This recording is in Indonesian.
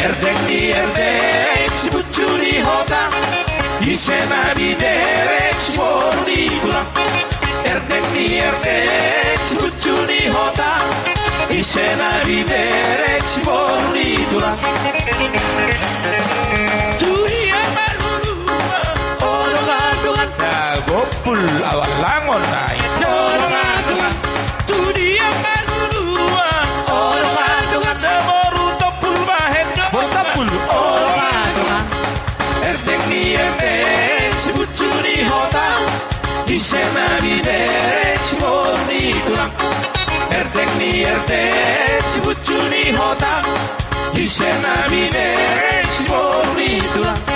erdek cibucuri hoda işena bidere çimori duran erdek cibucuri hoda işena bidere çimori duran dunia maluluma orang adungan 야, 고뿔 아왈랑온 나이. orang adungan dunia maluluma orang adungan 나머루 덮불 마헨나 Botapul orang erdek cibucuri hoda işena bidere çimori duran erdek cibucuri hoda işena bidere çimori duran